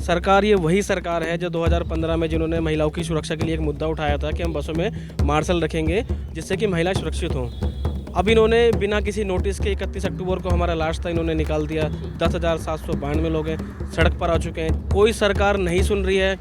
सरकार ये वही सरकार है जो 2015 में जिन्होंने महिलाओं की सुरक्षा के लिए एक मुद्दा उठाया था कि हम बसों में मार्शल रखेंगे जिससे कि महिलाएं सुरक्षित हों। अब इन्होंने बिना किसी नोटिस के 31 अक्टूबर को हमारा लास्ट था, इन्होंने निकाल दिया। 10,792 लोग हैं सड़क पर आ चुके हैं। कोई सरकार नहीं सुन रही है।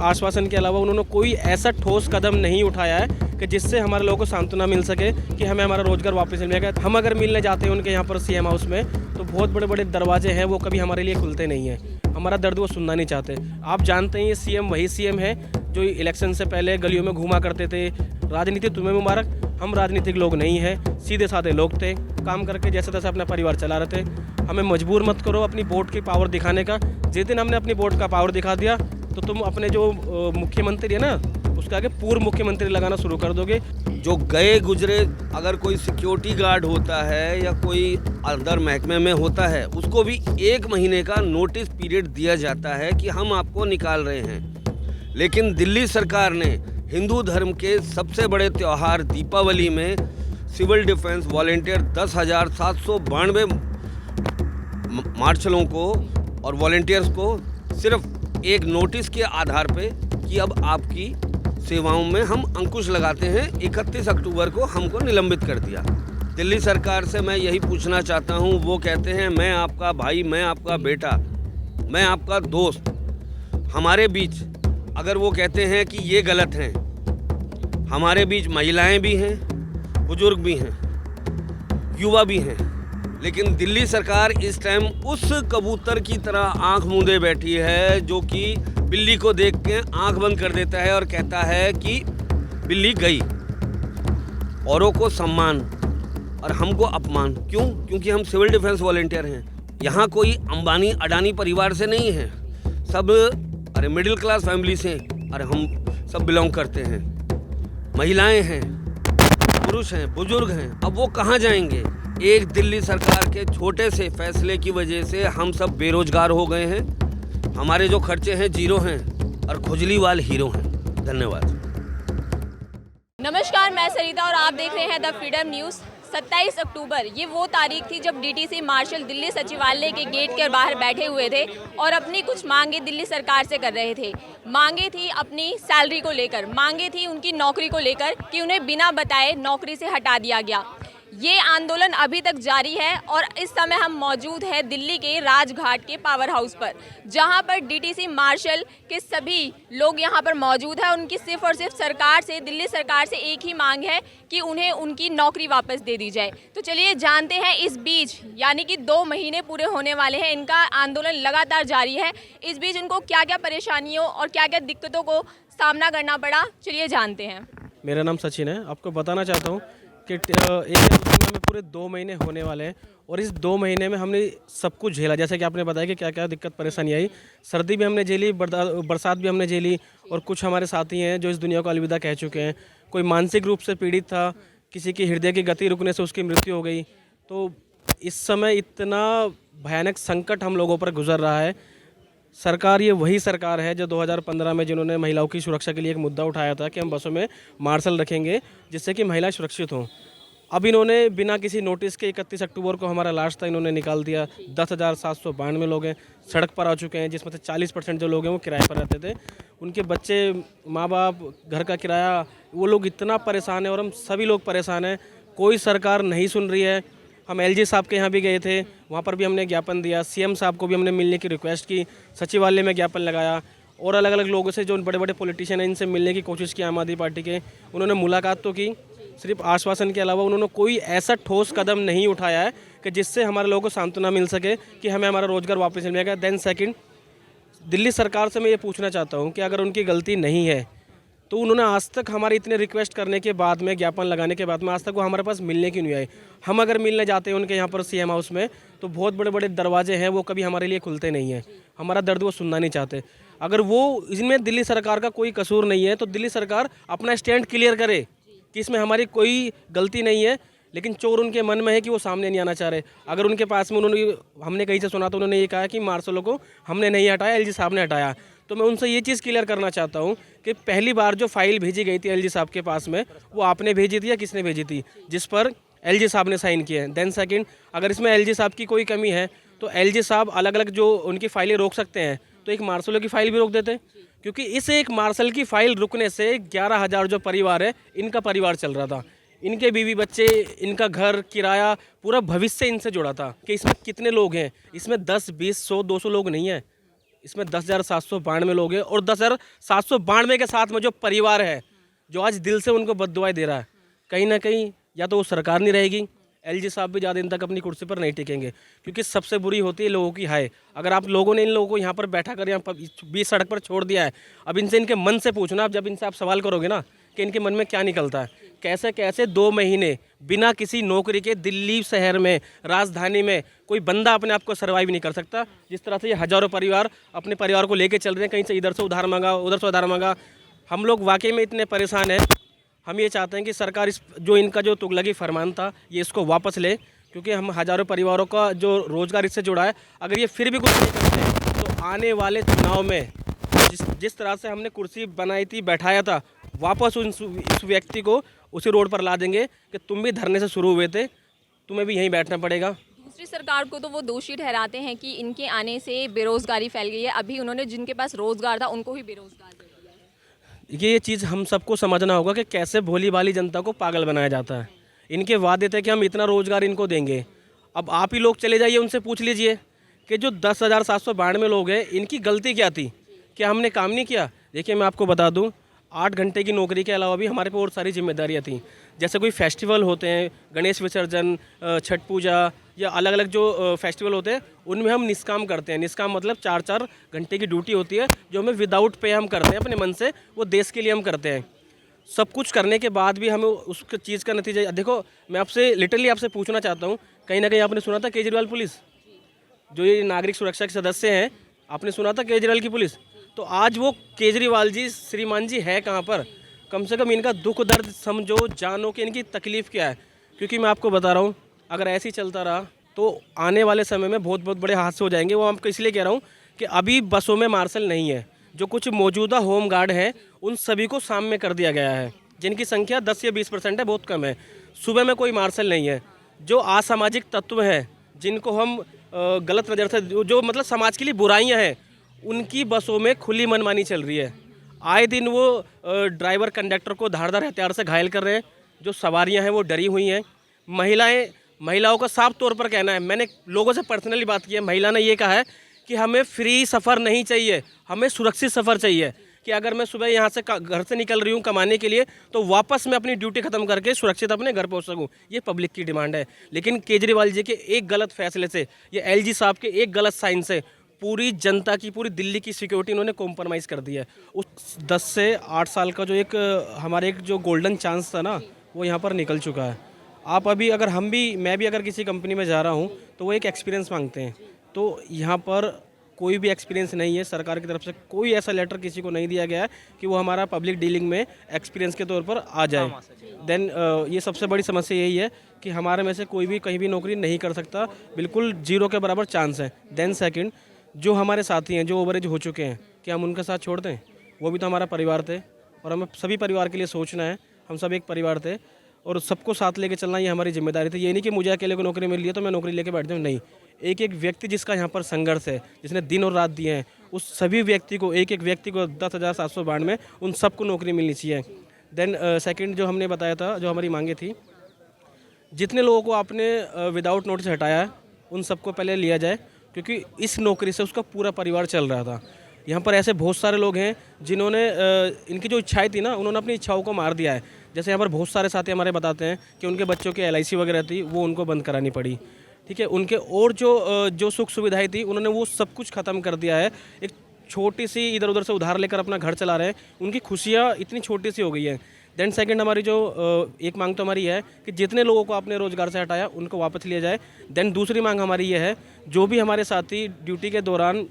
आश्वासन के अलावा उन्होंने कोई ऐसा ठोस कदम नहीं उठाया है कि जिससे हमारे लोगों को सांत्वना मिल सके कि हमें हमारा रोजगार वापस मिल जाएगा। हम अगर मिलने जाते हैं उनके यहाँ पर सीएम हाउस में तो बहुत बड़े बड़े दरवाजे हैं, वो कभी हमारे लिए खुलते नहीं हैं। हमारा दर्द वो सुनना नहीं चाहते। आप जानते हैं ये सीएम वही सीएम है जो इलेक्शन से पहले गलियों में घूमा करते थे। राजनीति तुम्हें मुबारक, हम राजनीतिक लोग नहीं हैं, सीधे साधे लोग थे, काम करके जैसे तैसे अपना परिवार चला रहे थे। हमें मजबूर मत करो अपनी वोट की पावर दिखाने का। जिस दिन हमने अपनी वोट का पावर दिखा दिया तो तुम अपने जो मुख्यमंत्री है ना उसके आगे पूर्व मुख्यमंत्री लगाना शुरू कर दोगे। जो गए गुजरे अगर कोई सिक्योरिटी गार्ड होता है या कोई अदर महकमे में होता है उसको भी 1 महीने का नोटिस पीरियड दिया जाता है कि हम आपको निकाल रहे हैं। लेकिन दिल्ली सरकार ने हिंदू धर्म के सबसे बड़े त्यौहार दीपावली में सिविल डिफेंस वॉलेंटियर 10,792 मार्शलों को और वॉलेंटियर्स को सिर्फ एक नोटिस के आधार पे कि अब आपकी सेवाओं में हम अंकुश लगाते हैं, 31 अक्टूबर को हमको निलंबित कर दिया। दिल्ली सरकार से मैं यही पूछना चाहता हूं, वो कहते हैं मैं आपका भाई, मैं आपका बेटा, मैं आपका दोस्त। हमारे बीच अगर वो कहते हैं कि ये गलत हैं, हमारे बीच महिलाएं भी हैं, बुजुर्ग भी हैं, युवा भी हैं, लेकिन दिल्ली सरकार इस टाइम उस कबूतर की तरह आंख मूंदे बैठी है जो कि बिल्ली को देख के आंख बंद कर देता है और कहता है कि बिल्ली गई। औरों को सम्मान और हमको अपमान। क्यों? क्योंकि हम सिविल डिफेंस वॉलेंटियर हैं। यहाँ कोई अंबानी अडानी परिवार से नहीं है, सब मिडिल क्लास फैमिली से हम सब बिलोंग करते हैं। महिलाएं हैं, पुरुष हैं, बुजुर्ग हैं। अब वो कहाँ जाएंगे? एक दिल्ली सरकार के छोटे से फैसले की वजह से हम सब बेरोजगार हो गए हैं। हमारे जो खर्चे हैं जीरो हैं और खुजलीवाल हीरो हैं। धन्यवाद। नमस्कार, मैं सरिता और आप देख रहे हैं द फ्रीडम न्यूज़। 27 अक्टूबर ये वो तारीख थी जब डीटीसी मार्शल दिल्ली सचिवालय के गेट के बाहर बैठे हुए थे और अपनी कुछ मांगे दिल्ली सरकार से कर रहे थे। मांगे थी अपनी सैलरी को लेकर, मांगे थी उनकी नौकरी को लेकर कि उन्हें बिना बताए नौकरी से हटा दिया गया। ये आंदोलन अभी तक जारी है और इस समय हम मौजूद हैं दिल्ली के राजघाट के पावर हाउस पर, जहां पर डीटीसी मार्शल के सभी लोग यहां पर मौजूद हैं। उनकी सिर्फ और सिर्फ सरकार से, दिल्ली सरकार से एक ही मांग है कि उन्हें उनकी नौकरी वापस दे दी जाए। तो चलिए जानते हैं, इस बीच यानी कि 2 महीने पूरे होने वाले हैं, इनका आंदोलन लगातार जारी है। इस बीच उनको क्या क्या परेशानियों और क्या क्या दिक्कतों को सामना करना पड़ा, चलिए जानते हैं। मेरा नाम सचिन है। आपको बताना चाहता हूँ कि एक में पूरे 2 महीने होने वाले हैं और इस 2 महीने में हमने सब कुछ झेला। जैसे कि आपने बताया कि क्या क्या दिक्कत परेशानी आई। सर्दी भी हमने झेली, बरसात भी हमने झेली और कुछ हमारे साथी हैं जो इस दुनिया को अलविदा कह चुके हैं। कोई मानसिक रूप से पीड़ित था, किसी की हृदय की गति रुकने से उसकी मृत्यु हो गई। तो इस समय इतना भयानक संकट हम लोगों पर गुजर रहा है। सरकार ये वही सरकार है जो 2015 में जिन्होंने महिलाओं की सुरक्षा के लिए एक मुद्दा उठाया था कि हम बसों में मार्शल रखेंगे जिससे कि महिलाएं सुरक्षित हों। अब इन्होंने बिना किसी नोटिस के 31 अक्टूबर को हमारा लास्ट था, इन्होंने निकाल दिया। 10,792 लोग हैं सड़क पर आ चुके हैं, जिसमें से 40% जो लोग हैं वो किराए पर रहते थे। उनके बच्चे, माँ बाप, घर का किराया, वो लोग इतना परेशान हैं और हम सभी लोग परेशान हैं। कोई सरकार नहीं सुन रही है। हम एलजी साहब के यहाँ भी गए थे, वहाँ पर भी हमने ज्ञापन दिया। सीएम साहब को भी हमने मिलने की रिक्वेस्ट की, सचिवालय में ज्ञापन लगाया और अलग अलग लोगों से जो बड़े बड़े पॉलिटिशियन हैं इनसे मिलने की कोशिश की। आम आदमी पार्टी के उन्होंने मुलाकात तो की, सिर्फ आश्वासन के अलावा उन्होंने कोई ऐसा ठोस कदम नहीं उठाया है कि जिससे हमारे लोगों को सांत्वना मिल सके कि हमें हमारा रोजगार वापस मिल जाएगा। देन सेकंड, दिल्ली सरकार से मैं ये पूछना चाहता हूँ कि अगर उनकी गलती नहीं है तो उन्होंने आज तक हमारे इतने रिक्वेस्ट करने के बाद में, ज्ञापन लगाने के बाद में, आज तक वो हमारे पास मिलने क्यों नहीं आए। हम अगर मिलने जाते हैं उनके यहाँ पर सीएम हाउस में तो बहुत बड़े बड़े दरवाजे हैं, वो कभी हमारे लिए खुलते नहीं हैं। हमारा दर्द वो सुनना नहीं चाहते। अगर वो इसमें दिल्ली सरकार का कोई कसूर नहीं है तो दिल्ली सरकार अपना स्टैंड क्लियर करे कि इसमें हमारी कोई गलती नहीं है, लेकिन चोर उनके मन में है कि वो सामने नहीं आना चाह रहे। अगर उनके पास में हमने कहीं से सुना तो उन्होंने ये कहा कि मार्शलों को हमने नहीं हटाया, एलजी साहब ने हटाया। तो मैं उनसे ये चीज़ क्लियर करना चाहता हूँ कि पहली बार जो फाइल भेजी गई थी एलजी साहब के पास में, वो आपने भेजी थी या किसने भेजी थी, जिस पर एलजी साहब ने साइन किए हैं। देन सेकंड, अगर इसमें एलजी साहब की कोई कमी है तो एलजी साहब अलग अलग जो उनकी फाइलें रोक सकते हैं, तो एक मार्शलों की फाइल भी रोक देते, क्योंकि इस एक मार्शल की फाइल रुकने से 11,000 जो परिवार है, इनका परिवार चल रहा था। इनके बीवी बच्चे, इनका घर किराया, पूरा भविष्य इनसे जुड़ा था। कि इसमें कितने लोग हैं, इसमें 10, 20, 100, 200 लोग नहीं हैं, इसमें 10,792 लोग हैं। और 10,792 के साथ में जो परिवार है, जो आज दिल से उनको बद्दुआएं दे रहा है, कहीं ना कहीं या तो वो सरकार नहीं रहेगी, एलजी साहब भी ज़्यादा दिन तक अपनी कुर्सी पर नहीं टिकेंगे, क्योंकि सबसे बुरी होती है लोगों की हाय। अगर आप लोगों ने इन लोगों को यहाँ पर बैठा कर यहाँ बीच सड़क पर छोड़ दिया है, अब इनसे इनके मन से पूछना, अब जब इनसे आप सवाल करोगे ना कि इनके मन में क्या निकलता है, कैसे कैसे 2 महीने बिना किसी नौकरी के दिल्ली शहर में, राजधानी में कोई बंदा अपने आप को सर्वाइव नहीं कर सकता। जिस तरह से ये हज़ारों परिवार अपने परिवार को लेके चल रहे हैं, कहीं से इधर से उधार मांगा, उधर से उधार मांगा। हम लोग वाकई में इतने परेशान हैं। हम ये चाहते हैं कि सरकार इस जो इनका जो तुगलकी फरमान था, ये इसको वापस ले, क्योंकि हम हज़ारों परिवारों का जो रोज़गार इससे जुड़ा है। अगर ये फिर भी कुछ नहीं करते हैं तो आने वाले चुनाव में जिस तरह से हमने कुर्सी बनाई थी, बैठाया था, वापस इस व्यक्ति को उसी रोड पर ला देंगे कि तुम भी धरने से शुरू हुए थे, तुम्हें भी यहीं बैठना पड़ेगा। दूसरी सरकार को तो वो दोषी ठहराते हैं कि इनके आने से बेरोजगारी फैल गई है। अभी उन्होंने जिनके पास रोजगार था उनको ही बेरोजगार कर दिया है। ये चीज़ हम सबको समझना होगा कि कैसे भोली भाली जनता को पागल बनाया जाता है। इनके वादे थे कि हम इतना रोज़गार इनको देंगे। अब आप ही लोग चले जाइए, उनसे पूछ लीजिए कि जो 10,792 लोग हैं, इनकी गलती क्या थी, क्या हमने काम नहीं किया। देखिए, मैं आपको बता दूं, 8 घंटे की नौकरी के अलावा भी हमारे पे और सारी जिम्मेदारियां थी। जैसे कोई फेस्टिवल होते हैं, गणेश विसर्जन, छठ पूजा या अलग अलग जो फेस्टिवल होते हैं, उनमें हम निष्काम करते हैं। निष्काम मतलब 4-4 घंटे की ड्यूटी होती है, जो हमें विदाउट पे हम करते हैं, अपने मन से, वो देश के लिए हम करते हैं। सब कुछ करने के बाद भी हमें उस चीज़ का नतीजा, देखो मैं आपसे लिटरली आपसे पूछना चाहता हूँ, कहीं ना कहीं आपने सुना था केजरीवाल पुलिस, जो ये नागरिक सुरक्षा के सदस्य हैं, आपने सुना था केजरीवाल की पुलिस, तो आज वो केजरीवाल जी, श्रीमान जी है कहाँ पर। कम से कम इनका दुख दर्द समझो, जानो कि इनकी तकलीफ़ क्या है। क्योंकि मैं आपको बता रहा हूँ, अगर ऐसे ही चलता रहा तो आने वाले समय में बहुत बहुत बड़े हादसे हो जाएंगे। वो आपको इसलिए कह रहा हूँ कि अभी बसों में मार्शल नहीं है, जो कुछ मौजूदा होम गार्ड हैं उन सभी को शाम में कर दिया गया है, जिनकी संख्या 10 या 20% है, बहुत कम है। सुबह में कोई मार्शल नहीं है। जो असामाजिक तत्व हैं, जिनको हम गलत नज़र से, जो मतलब समाज के लिए बुराइयां हैं, उनकी बसों में खुली मनमानी चल रही है। आए दिन वो ड्राइवर कंडक्टर को धारदार हथियार से घायल कर रहे हैं। जो सवारियां हैं वो डरी हुई हैं। महिलाओं का साफ तौर पर कहना है, मैंने लोगों से पर्सनली बात की है, महिला ने ये कहा है कि हमें फ्री सफ़र नहीं चाहिए, हमें सुरक्षित सफ़र चाहिए। कि अगर मैं सुबह यहाँ से घर से निकल रही हूँ कमाने के लिए, तो वापस मैं अपनी ड्यूटी ख़त्म करके सुरक्षित अपने घर पहुँच सकूँ, ये पब्लिक की डिमांड है। लेकिन केजरीवाल जी के एक गलत फैसले से, या एलजी साहब के एक गलत साइन से पूरी जनता की, पूरी दिल्ली की सिक्योरिटी इन्होंने कॉम्प्रोमाइज़ कर दी है। उस 10 से 8 साल का जो एक हमारे एक जो गोल्डन चांस था ना, वो यहाँ पर निकल चुका है। आप अभी अगर मैं भी अगर किसी कंपनी में जा रहा हूँ तो वो एक एक्सपीरियंस मांगते हैं, तो यहाँ पर कोई भी एक्सपीरियंस नहीं है। सरकार की तरफ से कोई ऐसा लेटर किसी को नहीं दिया गया है कि वो हमारा पब्लिक डीलिंग में एक्सपीरियंस के तौर पर आ जाए। देन ये सबसे बड़ी समस्या यही है कि हमारे में से कोई भी कहीं भी नौकरी नहीं कर सकता, बिल्कुल 0 के बराबर चांस है। देन सेकंड, जो हमारे साथी हैं, जो ओवरेज हो चुके हैं, कि हम उनका साथ छोड़ दें? वो भी तो हमारा परिवार थे, और हमें सभी परिवार के लिए सोचना है। हम सब एक परिवार थे और सबको साथ लेके चलना, ये हमारी जिम्मेदारी थी। ये नहीं कि मुझे अकेले को नौकरी मिल रही है तो मैं नौकरी लेके बैठ जाऊँ, नहीं। एक एक व्यक्ति जिसका यहाँ पर संघर्ष है, जिसने दिन और रात दिए हैं, उस सभी व्यक्ति को, एक एक व्यक्ति को 10,792 उन सबको नौकरी मिलनी चाहिए। देन सेकंड, जो हमने बताया था, जो हमारी मांगे थी, जितने लोगों को आपने विदाउट नोटिस हटाया है, उन सबको पहले लिया जाए, क्योंकि इस नौकरी से उसका पूरा परिवार चल रहा था। यहाँ पर ऐसे बहुत सारे लोग हैं जिन्होंने इनकी जो इच्छाएं थी ना, उन्होंने अपनी इच्छाओं को मार दिया है। जैसे यहाँ पर बहुत सारे साथी हमारे बताते हैं कि उनके बच्चों की LIC वगैरह थी, वो उनको बंद करानी पड़ी, ठीक है। उनके और जो सुख सुविधाएं थी, उन्होंने वो सब कुछ ख़त्म कर दिया है। एक छोटी सी इधर उधर से उधार लेकर अपना घर चला रहे हैं, उनकी खुशियाँ इतनी छोटी सी हो गई हैं। देन सेकंड, हमारी जो एक मांग तो हमारी है कि जितने लोगों को आपने रोज़गार से हटाया उनको वापस लिया जाए। देन दूसरी मांग हमारी ये है, जो भी हमारे साथी ड्यूटी के दौरान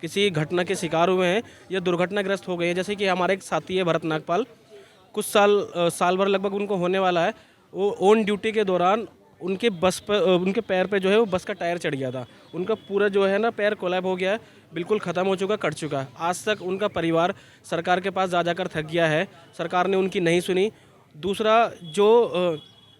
किसी घटना के शिकार हुए हैं या दुर्घटनाग्रस्त हो गए हैं, जैसे कि हमारे एक साथी है भरत नागपाल, कुछ साल भर लगभग उनको होने वाला है। वो ऑन ड्यूटी के दौरान उनके बस पर, उनके पैर पे जो है वो बस का टायर चढ़ गया था। उनका पूरा जो है ना पैर कोलैप हो गया है, बिल्कुल ख़त्म हो चुका, कट चुका है। आज तक उनका परिवार सरकार के पास जा जाकर थक गया है, सरकार ने उनकी नहीं सुनी। दूसरा, जो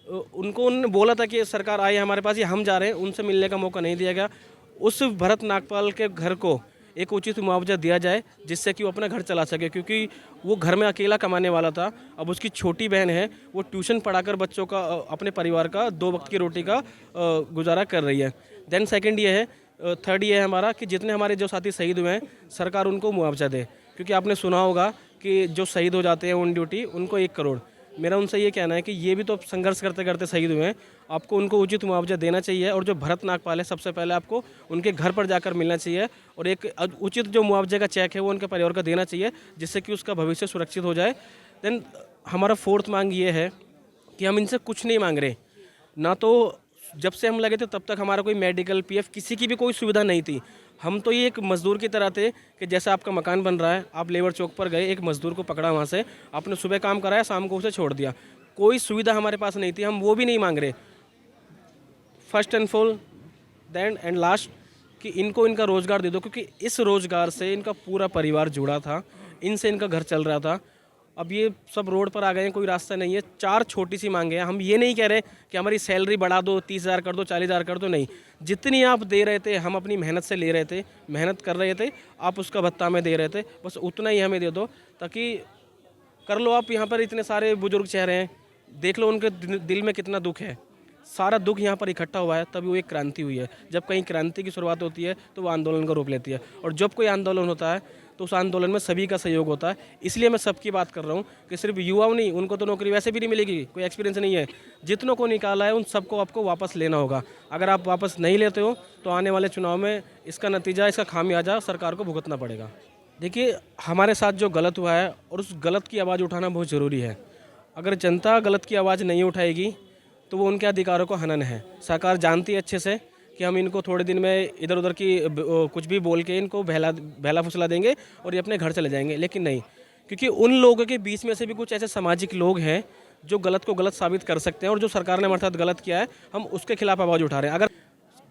उन्होंने बोला था कि सरकार आए हमारे पास, ये हम जा रहे हैं, उनसे मिलने का मौका नहीं दिया गया। उस भरत नागपाल के घर को एक उचित मुआवजा दिया जाए जिससे कि वो अपना घर चला सके, क्योंकि वो घर में अकेला कमाने वाला था। अब उसकी छोटी बहन है, वो ट्यूशन पढ़ाकर बच्चों का अपने परिवार का 2 वक्त की रोटी का गुजारा कर रही है। देन सेकंड ये है, थर्ड ये है हमारा कि जितने हमारे जो साथी शहीद हुए हैं सरकार उनको मुआवजा दे, क्योंकि आपने सुना होगा कि जो शहीद हो जाते हैं ऑन ड्यूटी उनको 1 करोड़। मेरा उनसे ये कहना है कि ये भी तो संघर्ष करते करते शहीद हुए हैं, आपको उनको उचित मुआवजा देना चाहिए। और जो भरत नागपाल है, सबसे पहले आपको उनके घर पर जाकर मिलना चाहिए और एक उचित जो मुआवजे का चेक है वो उनके परिवार को देना चाहिए, जिससे कि उसका भविष्य सुरक्षित हो जाए। देन हमारा फोर्थ मांग ये है कि हम इनसे कुछ नहीं मांग रहे, ना तो जब से हम लगे थे तब तक हमारा कोई मेडिकल पीएफ किसी की भी कोई सुविधा नहीं थी। हम तो ये एक मज़दूर की तरह थे कि जैसे आपका मकान बन रहा है, आप लेबर चौक पर गए, एक मज़दूर को पकड़ा वहाँ से, आपने सुबह काम कराया, शाम को उसे छोड़ दिया। कोई सुविधा हमारे पास नहीं थी, हम वो भी नहीं मांग रहे। First and fall then and last कि इनको इनका रोज़गार दे दो, क्योंकि इस रोज़गार से इनका पूरा परिवार जुड़ा था, इनसे इनका घर चल रहा था। अब ये सब रोड पर आ गए हैं, कोई रास्ता नहीं है। 4 छोटी सी मांगे हैं। हम ये नहीं कह रहे कि हमारी सैलरी बढ़ा दो, 30,000 कर दो, 40,000 कर दो, नहीं। जितनी आप दे रहे थे हम अपनी मेहनत से ले रहे थे, मेहनत कर रहे थे, आप उसका भत्ता हमें दे रहे थे, बस उतना ही हमें दे दो। ताकि कर लो आप, यहाँ पर इतने सारे बुजुर्ग चेहरे हैं, देख लो उनके दिल में कितना दुख है। सारा दुख यहाँ पर इकट्ठा हुआ है, तभी वो एक क्रांति हुई है। जब कहीं क्रांति की शुरुआत होती है तो वो आंदोलन का रूप लेती है, और जब कोई आंदोलन होता है तो उस आंदोलन में सभी का सहयोग होता है। इसलिए मैं सबकी बात कर रहा हूँ कि सिर्फ युवाओं नहीं, उनको तो नौकरी वैसे भी नहीं मिलेगी, कोई एक्सपीरियंस नहीं है। जितनों को निकाला है उन सबको आपको वापस लेना होगा। अगर आप वापस नहीं लेते हो तो आने वाले चुनाव में इसका नतीजा, इसका खामियाजा सरकार को भुगतना पड़ेगा। देखिए, हमारे साथ जो गलत हुआ है और उस गलत की आवाज़ उठाना बहुत ज़रूरी है। अगर जनता गलत की आवाज़ नहीं उठाएगी तो वो उनके अधिकारों को हनन है। सरकार जानती है अच्छे से कि हम इनको थोड़े दिन में इधर उधर की कुछ भी बोल के इनको बहला फुसला देंगे और ये अपने घर चले जाएंगे, लेकिन नहीं, क्योंकि उन लोगों के बीच में से भी कुछ ऐसे सामाजिक लोग हैं जो गलत को गलत साबित कर सकते हैं, और जो सरकार ने हमारे साथ गलत किया है हम उसके खिलाफ आवाज़ उठा रहे हैं। अगर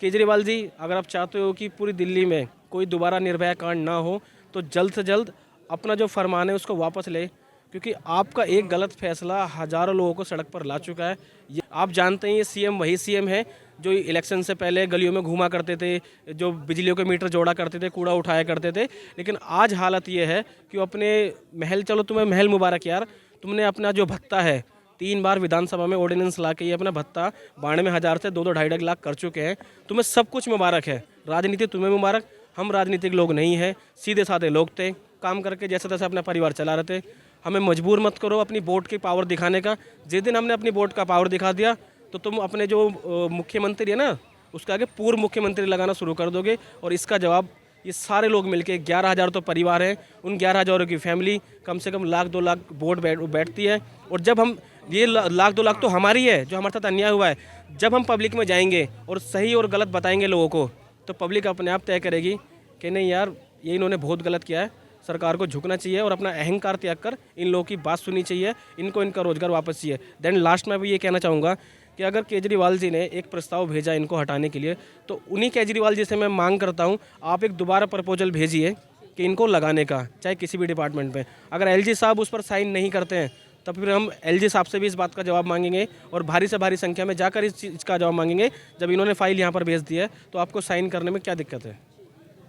केजरीवाल जी, अगर आप चाहते हो कि पूरी दिल्ली में कोई दोबारा निर्भया कांड ना हो तो जल्द से जल्द अपना जो फरमान है उसको वापस ले, क्योंकि आपका एक गलत फैसला हज़ारों लोगों को सड़क पर ला चुका है। ये आप जानते हैं, ये सीएम वही सीएम है जो इलेक्शन से पहले गलियों में घूमा करते थे, जो बिजलियों के मीटर जोड़ा करते थे, कूड़ा उठाया करते थे। लेकिन आज हालत ये है कि वो अपने महल, चलो तुम्हें महल मुबारक यार, तुमने अपना जो भत्ता है 3 बार विधानसभा में ऑर्डिनेंस ला के ये अपना भत्ता 92,000 से 2-2 ढाई लाख कर चुके हैं। तुम्हें सब कुछ मुबारक है, राजनीति तुम्हें मुबारक। हम राजनीतिक लोग नहीं हैं, सीधे साधे लोग थे, काम करके जैसे तैसे अपना परिवार चला रहे थे। हमें मजबूर मत करो अपनी वोट की पावर दिखाने का। जिस दिन हमने अपनी वोट का पावर दिखा दिया तो तुम अपने जो मुख्यमंत्री है ना, उसके आगे पूर्व मुख्यमंत्री लगाना शुरू कर दोगे। और इसका जवाब ये सारे लोग मिलके, 11,000 तो परिवार हैं, उन 11,000 की फैमिली कम से कम 1,00,000-2 लाख वोट बैठती है। और जब हम ये 1,00,000-2 लाख तो हमारी है, जो हमारे साथ अन्याय हुआ है, जब हम पब्लिक में जाएंगे और सही और गलत बताएंगे लोगों को, तो पब्लिक अपने आप तय करेगी कि नहीं यार, ये इन्होंने बहुत गलत किया है। सरकार को झुकना चाहिए और अपना अहंकार त्याग कर इन लोगों की बात सुननी चाहिए, इनको इनका रोजगार वापस चाहिए। देन लास्ट में भी ये कहना चाहूँगा कि अगर केजरीवाल जी ने एक प्रस्ताव भेजा इनको हटाने के लिए, तो उन्हीं केजरीवाल जी से मैं मांग करता हूँ, आप एक दोबारा प्रपोजल भेजिए कि इनको लगाने का, चाहे किसी भी डिपार्टमेंट में। अगर एलजी साहब उस पर साइन नहीं करते हैं तो फिर हम एलजी साहब से भी इस बात का जवाब मांगेंगे और भारी से भारी संख्या में जाकर इस चीज़ का जवाब मांगेंगे। जब इन्होंने फाइल यहाँ पर भेज दी है तो आपको साइन करने में क्या दिक्कत है?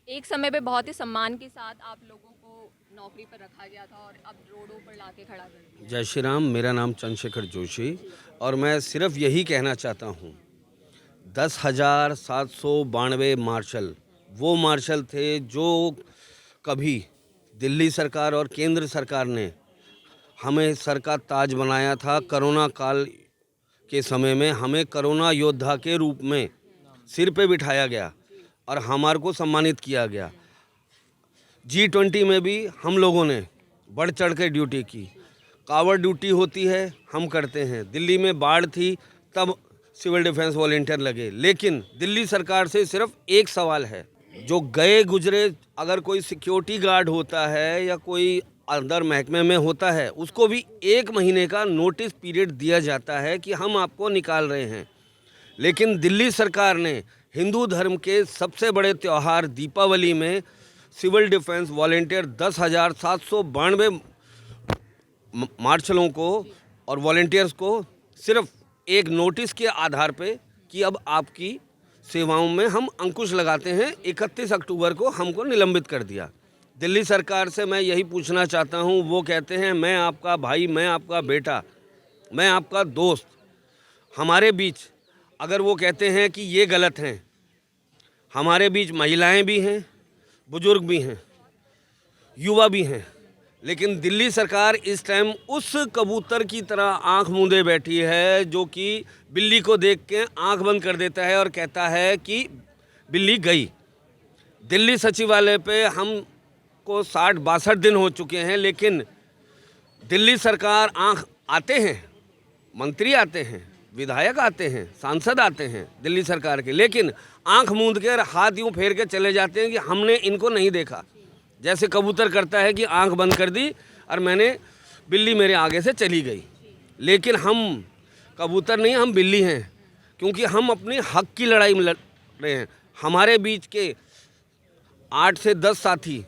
एक समय पे बहुत ही सम्मान के साथ आप लोगों को नौकरी पर रखा गया था और अब रोडों पर लाके खड़ा कर दिया। जय श्री राम। मेरा नाम चंद्रशेखर जोशी, और मैं सिर्फ यही कहना चाहता हूँ, 10,792 मार्शल वो मार्शल थे जो कभी दिल्ली सरकार और केंद्र सरकार ने हमें सर का ताज बनाया था। कोरोना काल के समय में हमें कोरोना योद्धा के रूप में सिर पे बिठाया गया और हमारे को सम्मानित किया गया। G20 में भी हम लोगों ने बढ़ चढ़ के ड्यूटी की। कावड़ ड्यूटी होती है, हम करते हैं। दिल्ली में बाढ़ थी तब सिविल डिफेंस वॉलेंटियर लगे। लेकिन दिल्ली सरकार से सिर्फ एक सवाल है, जो गए गुजरे अगर कोई सिक्योरिटी गार्ड होता है या कोई अंदर महकमे में होता है, उसको भी 1 महीने का नोटिस पीरियड दिया जाता है कि हम आपको निकाल रहे हैं। लेकिन दिल्ली सरकार ने हिंदू धर्म के सबसे बड़े त्यौहार दीपावली में सिविल डिफेंस वॉलेंटियर 10,792 मार्शलों को और वॉलेंटियर्स को सिर्फ एक नोटिस के आधार पे कि अब आपकी सेवाओं में हम अंकुश लगाते हैं। 31 अक्टूबर को हमको निलंबित कर दिया। दिल्ली सरकार से मैं यही पूछना चाहता हूँ, वो कहते हैं मैं आपका भाई, मैं आपका बेटा, मैं आपका दोस्त, हमारे बीच अगर वो कहते हैं कि ये गलत हैं, हमारे बीच महिलाएं भी हैं, बुजुर्ग भी हैं, युवा भी हैं, लेकिन दिल्ली सरकार इस टाइम उस कबूतर की तरह आंख मूंदे बैठी है जो कि बिल्ली को देख के आंख बंद कर देता है और कहता है कि बिल्ली गई। दिल्ली सचिवालय पे हमको 60-62 दिन हो चुके हैं, लेकिन दिल्ली सरकार आते हैं, मंत्री आते हैं, विधायक आते हैं, सांसद आते हैं दिल्ली सरकार के, लेकिन आंख मूंद के हाथ यूँ फेर के चले जाते हैं कि हमने इनको नहीं देखा। जैसे कबूतर करता है कि आंख बंद कर दी और बिल्ली मेरे आगे से चली गई। लेकिन हम कबूतर नहीं, हम बिल्ली हैं, क्योंकि हम अपनी हक की लड़ाई में लड़ रहे हैं। हमारे बीच के 8 से 10 साथी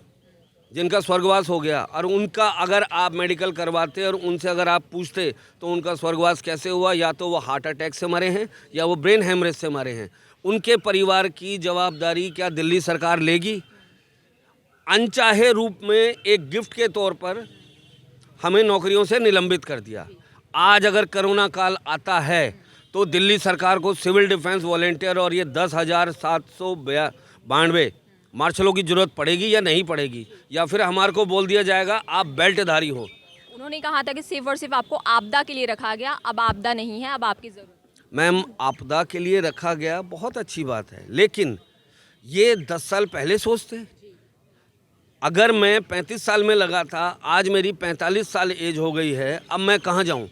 जिनका स्वर्गवास हो गया, और उनका अगर आप मेडिकल करवाते और उनसे अगर आप पूछते तो उनका स्वर्गवास कैसे हुआ, या तो वो हार्ट अटैक से मरे हैं या वो ब्रेन हेमरेज से मरे हैं, उनके परिवार की जवाबदारी क्या दिल्ली सरकार लेगी? अनचाहे रूप में एक गिफ्ट के तौर पर हमें नौकरियों से निलंबित कर दिया। आज अगर कोरोना काल आता है तो दिल्ली सरकार को सिविल डिफेंस वॉलेंटियर और ये 10,792 मार्शलों की ज़रूरत पड़ेगी या नहीं पड़ेगी, या फिर हमारे को बोल दिया जाएगा आप बेल्टधारी हो। उन्होंने कहा था कि सिर्फ और सिर्फ आपको आपदा के लिए रखा गया, अब आपदा नहीं है, अब आपकी ज़रूरत। मैम, आपदा के लिए रखा गया बहुत अच्छी बात है, लेकिन ये 10 साल पहले सोचते। अगर मैं 35 साल में लगा था, आज मेरी 45 साल एज हो गई है, अब मैं कहाँ जाऊँ?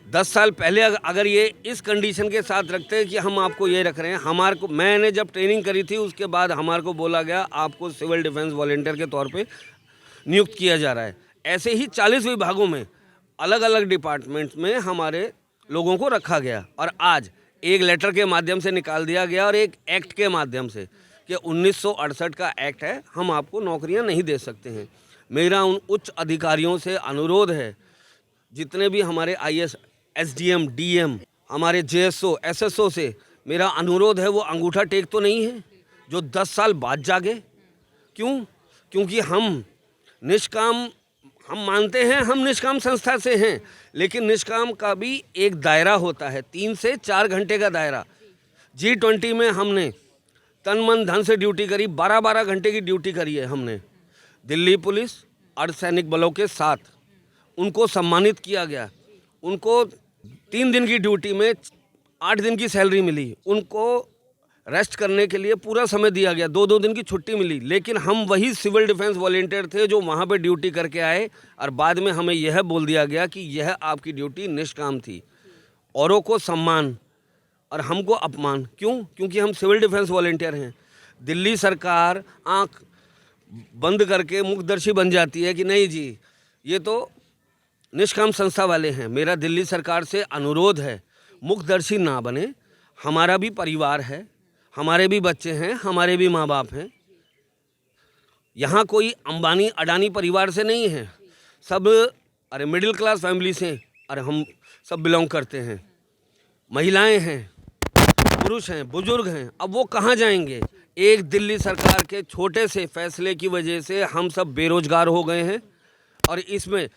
10 साल पहले अगर ये इस कंडीशन के साथ रखते हैं कि हम आपको ये रख रहे हैं, हमारे को, मैंने जब ट्रेनिंग करी थी उसके बाद हमारे को बोला गया आपको सिविल डिफेंस वॉलेंटियर के तौर पे नियुक्त किया जा रहा है। ऐसे ही 40 विभागों में अलग अलग डिपार्टमेंट्स में हमारे लोगों को रखा गया, और आज एक लेटर के माध्यम से निकाल दिया गया और एक एक्ट के माध्यम से कि 1968 का एक्ट है, हम आपको नौकरियां नहीं दे सकते हैं। मेरा उन उच्च अधिकारियों से अनुरोध है, जितने भी हमारे IAS, SDM, DM, हमारे JSO, SSO से मेरा अनुरोध है, वो अंगूठा टेक तो नहीं है जो 10 साल बाद जागे। क्यों? क्योंकि हम मानते हैं हम निष्काम संस्था से हैं, लेकिन निष्काम का भी एक दायरा होता है, 3 से 4 घंटे का दायरा। G20 में हमने तन मन धन से ड्यूटी करी, 12-12 घंटे की ड्यूटी करी है हमने। दिल्ली पुलिस अर्धसैनिक बलों के साथ उनको सम्मानित किया गया। उनको 3 दिन की ड्यूटी में 8 दिन की सैलरी मिली, उनको रेस्ट करने के लिए पूरा समय दिया गया, 2-2 दिन की छुट्टी मिली। लेकिन हम वही सिविल डिफेंस वॉलेंटियर थे जो वहाँ पे ड्यूटी करके आए, और बाद में हमें यह बोल दिया गया कि यह आपकी ड्यूटी निष्काम थी। औरों को सम्मान और हमको अपमान। क्यों? क्योंकि हम सिविल डिफेंस वॉलेंटियर हैं। दिल्ली सरकार आंख बंद करके मुखदर्शी बन जाती है कि नहीं जी, ये तो निष्काम संस्था वाले हैं। मेरा दिल्ली सरकार से अनुरोध है, मुखदर्शी ना बने। हमारा भी परिवार है, हमारे भी बच्चे हैं, हमारे भी माँ बाप हैं। यहाँ कोई अंबानी अडानी परिवार से नहीं है, सब मिडिल क्लास फैमिली से हम सब बिलोंग करते हैं। महिलाएं हैं, पुरुष हैं, बुजुर्ग हैं, अब वो कहाँ जाएंगे? एक दिल्ली सरकार के छोटे से फैसले की वजह से हम सब बेरोजगार हो गए हैं, और इसमें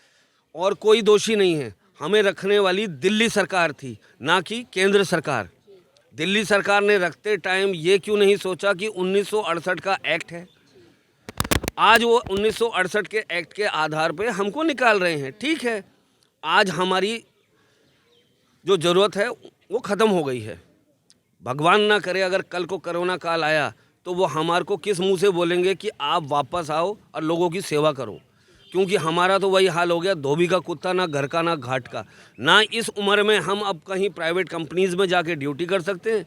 और कोई दोषी नहीं है। हमें रखने वाली दिल्ली सरकार थी, ना कि केंद्र सरकार। दिल्ली सरकार ने रखते टाइम ये क्यों नहीं सोचा कि 1968 का एक्ट है? आज वो 1968 के एक्ट के आधार पे हमको निकाल रहे हैं। ठीक है, आज हमारी जो ज़रूरत है वो ख़त्म हो गई है। भगवान ना करे अगर कल को कोरोना काल आया तो वो हमारे को किस मुंह से बोलेंगे कि आप वापस आओ और लोगों की सेवा करो, क्योंकि हमारा तो वही हाल हो गया, धोबी का कुत्ता, ना घर का ना घाट का। ना इस उम्र में हम अब कहीं प्राइवेट कंपनीज़ में जाके ड्यूटी कर सकते हैं।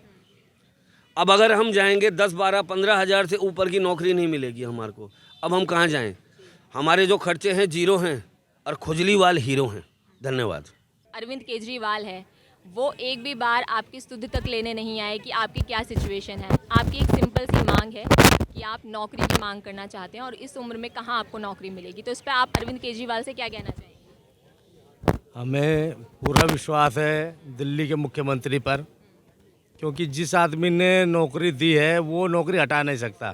अब अगर हम जाएंगे 10, 12, 15 हज़ार से ऊपर की नौकरी नहीं मिलेगी हमारे को। अब हम कहाँ जाएं? हमारे जो खर्चे हैं जीरो हैं और खुजलीवाल हीरो हैं। धन्यवाद। अरविंद केजरीवाल है, वो एक भी बार आपकी स्तुति तक लेने नहीं आए कि आपकी क्या सिचुएशन है। आपकी एक सिंपल सी मांग है कि आप नौकरी की मांग करना चाहते हैं, और इस उम्र में कहाँ आपको नौकरी मिलेगी। तो इस पर आप अरविंद केजरीवाल से क्या कहना चाहेंगे? हमें पूरा विश्वास है दिल्ली के मुख्यमंत्री पर क्योंकि जिस आदमी ने नौकरी दी है वो नौकरी हटा नहीं सकता।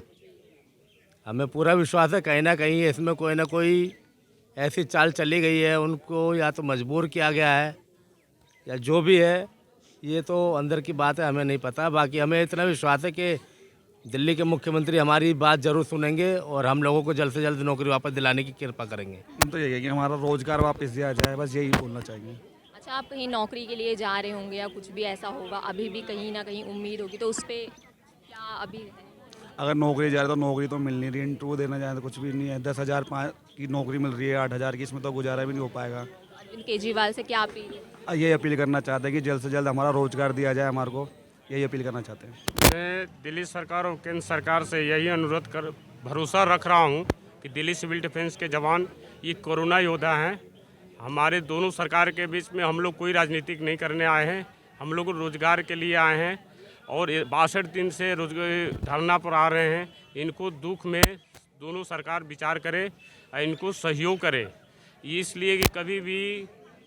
हमें पूरा विश्वास है कहीं ना कहीं इसमें कोई ना कोई ऐसी चाल चली गई है, उनको या तो मजबूर किया गया है या जो भी है, ये तो अंदर की बात है, हमें नहीं पता। बाकी हमें इतना विश्वास है कि दिल्ली के मुख्यमंत्री हमारी बात ज़रूर सुनेंगे और हम लोगों को जल्द से जल्द नौकरी वापस दिलाने की कृपा करेंगे। हम तो यही है कि हमारा रोज़गार वापस दिया जाए, बस यही बोलना चाहेंगे। अच्छा, आप कहीं नौकरी के लिए जा रहे होंगे या कुछ भी ऐसा होगा, अभी भी कहीं ना कहीं उम्मीद होगी, तो उस पर क्या अभी है? अगर नौकरी जा रहे तो नौकरी तो मिल नहीं रही, इंटरव्यू देना जाए तो कुछ भी नहीं है। 10,000 की नौकरी मिल रही है, 8,000 की, इसमें तो गुजारा भी नहीं हो पाएगा। अरविंद केजरीवाल से क्या अपील है? यही अपील करना चाहते हैं कि जल्द से जल्द हमारा रोज़गार दिया जाए हमारे को, यही अपील करना चाहते हैं। मैं दिल्ली सरकार और केंद्र सरकार से यही अनुरोध कर भरोसा रख रहा हूं कि दिल्ली सिविल डिफेंस के जवान ये कोरोना योद्धा हैं। हमारे दोनों सरकार के बीच में हम लोग कोई राजनीतिक नहीं करने आए हैं, हम लोग रोजगार के लिए आए हैं और 62 दिन से रोजगार धरना पर आ रहे हैं। इनको दुख में दोनों सरकार विचार करे और इनको सहयोग करे, इसलिए कि कभी भी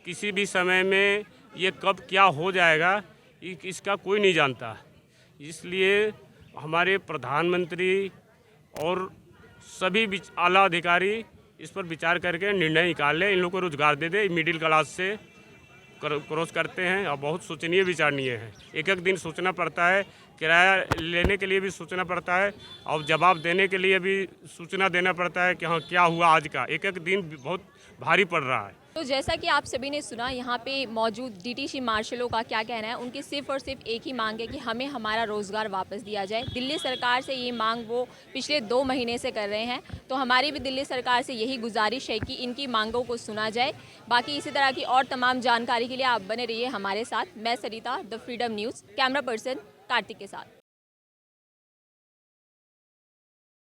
किसी भी समय में ये कब क्या हो जाएगा इसका कोई नहीं जानता। इसलिए हमारे प्रधानमंत्री और सभी आला अधिकारी इस पर विचार करके निर्णय निकाल लें, इन लोगों को रोजगार दे दे। मिडिल क्लास से क्रॉस करते हैं और बहुत सोचनीय विचारणीय है। एक एक दिन सोचना पड़ता है, किराया लेने के लिए भी सोचना पड़ता है और जवाब देने के लिए भी सूचना देना पड़ता है कि हाँ क्या हुआ आज का। एक एक दिन बहुत भारी पड़ रहा है। तो जैसा कि आप सभी ने सुना, यहाँ पे मौजूद डीटीसी मार्शलों का क्या कहना है। उनकी सिर्फ और सिर्फ एक ही मांग है कि हमें हमारा रोज़गार वापस दिया जाए। दिल्ली सरकार से ये मांग वो पिछले 2 महीने से कर रहे हैं, तो हमारी भी दिल्ली सरकार से यही गुजारिश है कि इनकी मांगों को सुना जाए। बाकी इसी तरह की और तमाम जानकारी के लिए आप बने रहिए हमारे साथ। मैं Sarita, the freedom news, camera person Kartik के साथ।